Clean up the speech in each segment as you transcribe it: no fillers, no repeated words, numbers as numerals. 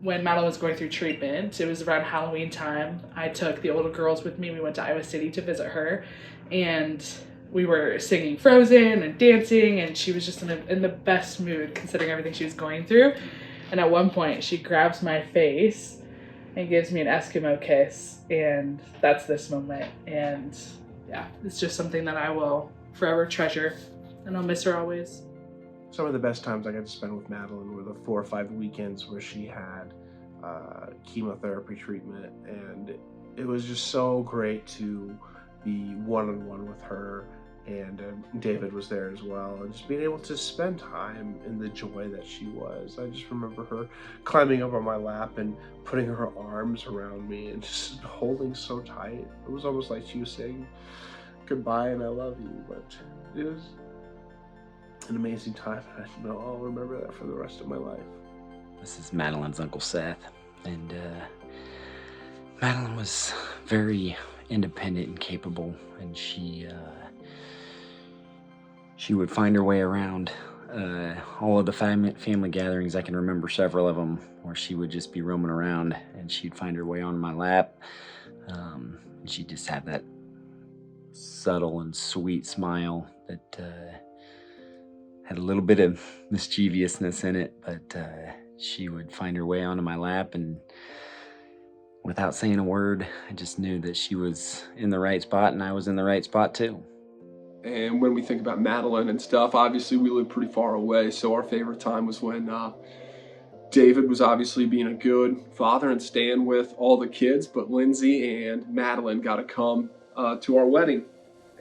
when Madeline was going through treatment, it was around Halloween time. I took the older girls with me. We went to Iowa City to visit her, and we were singing Frozen and dancing, and she was just in the best mood considering everything she was going through. And at one point, she grabs my face and gives me an Eskimo kiss, and that's this moment. And yeah, it's just something that I will forever treasure, and I'll miss her always. Some of the best times I got to spend with Madeline were the 4 or 5 weekends where she had chemotherapy treatment, and it was just so great to be one-on-one with her, and David was there as well, and just being able to spend time in the joy that she was. I just remember her climbing up on my lap and putting her arms around me and just holding so tight. It was almost like she was saying goodbye and I love you, but it was an amazing time, and I know I'll remember that for the rest of my life. This is Madeline's Uncle Seth, and Madeline was very independent and capable, and she would find her way around all of the family gatherings. I can remember several of them where she would just be roaming around, and she'd find her way on my lap. She'd just have that subtle and sweet smile that had a little bit of mischievousness in it, but she would find her way onto my lap, and without saying a word, I just knew that she was in the right spot and I was in the right spot too. And when we think about Madeline and stuff, obviously we live pretty far away, so our favorite time was when David was obviously being a good father and staying with all the kids, but Lindsay and Madeline got to come to our wedding.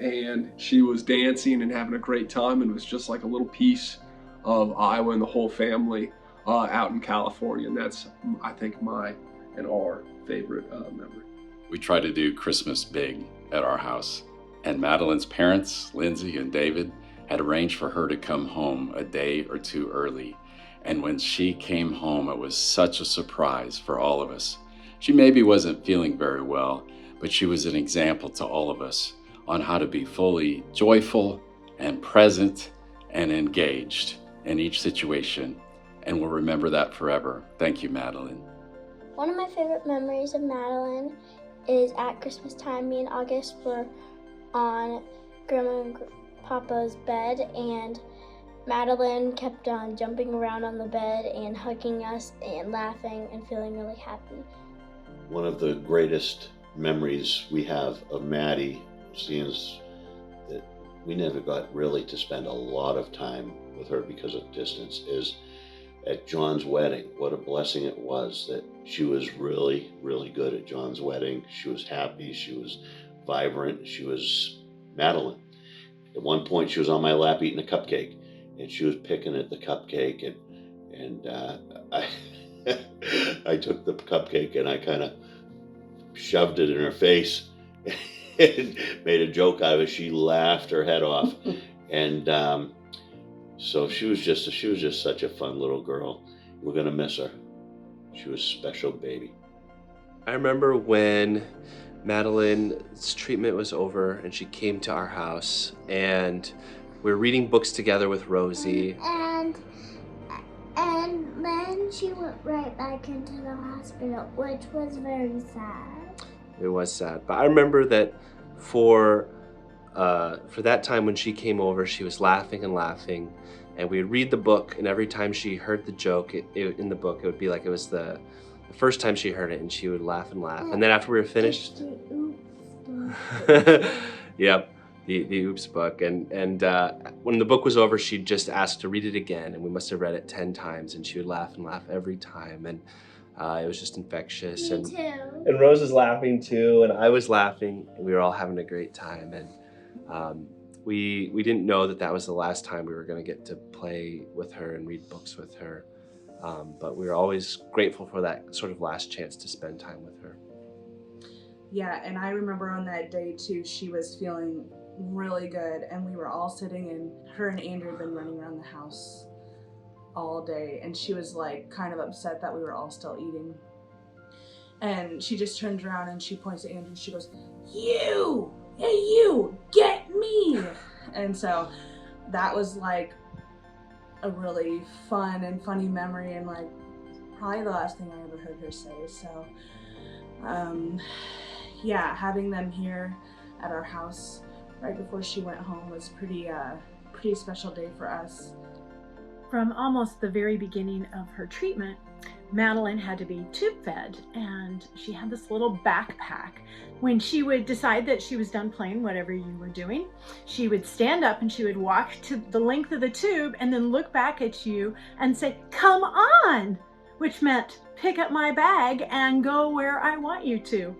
And she was dancing and having a great time, and it was just like a little piece of Iowa and the whole family out in California. And that's, I think, my and our favorite memory. We try to do Christmas big at our house. And Madeline's parents, Lindsay and David, had arranged for her to come home a day or two early. And when she came home, it was such a surprise for all of us. She maybe wasn't feeling very well, but she was an example to all of us on how to be fully joyful and present and engaged in each situation. And we'll remember that forever. Thank you, Madeline. One of my favorite memories of Madeline is at Christmas time, me and August were on Grandma and Papa's bed, and Madeline kept on jumping around on the bed and hugging us and laughing and feeling really happy. One of the greatest memories we have of Maddie, seeing that we never got really to spend a lot of time with her because of distance, is at John's wedding. What a blessing it was that she was really, really good at John's wedding. She was happy, she was vibrant, she was Madeline. At one point she was on my lap eating a cupcake, and she was picking at the cupcake, and I took the cupcake and I kind of shoved it in her face and made a joke out of it. She laughed her head off. And so she was just such a fun little girl. We're gonna miss her. She was a special baby. I remember when Madeline's treatment was over and she came to our house, and we were reading books together with Rosie. And then she went right back into the hospital, which was very sad. It was sad, but I remember that for that time when she came over, she was laughing and laughing, and we would read the book, and every time she heard the joke in the book, it would be like it was the first time she heard it, and she would laugh and laugh. And then after we were finished, yep, the Oops book, and when the book was over, she'd just ask to read it again, and we must have read it 10 times, and she would laugh and laugh every time, and it was just infectious. Me too. And Rose was laughing too, and I was laughing, and we were all having a great time. And we didn't know that was the last time we were going to get to play with her and read books with her. But we were always grateful for that sort of last chance to spend time with her. Yeah, and I remember on that day too, she was feeling really good, and we were all sitting, and her and Andrew had been running around the house all day, and she was like kind of upset that we were all still eating. And she just turns around and she points at Andrew, she goes, "You! Hey you! Get me!" And so that was like a really fun and funny memory, and like probably the last thing I ever heard her say. So, yeah, having them here at our house right before she went home was pretty special day for us. From almost the very beginning of her treatment, Madeline had to be tube fed, and she had this little backpack. When she would decide that she was done playing whatever you were doing, she would stand up and she would walk to the length of the tube and then look back at you and say, "Come on," which meant pick up my bag and go where I want you to.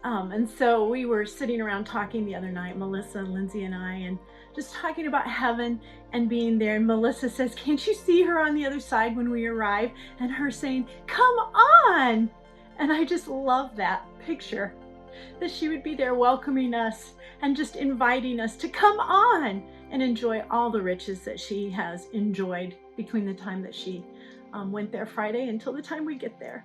And so we were sitting around talking the other night, Melissa, Lindsay, and I, and just talking about heaven and being there. And Melissa says, "Can't you see her on the other side when we arrive?" And her saying, "Come on." And I just love that picture, that she would be there welcoming us and just inviting us to come on and enjoy all the riches that she has enjoyed between the time that she went there Friday until the time we get there.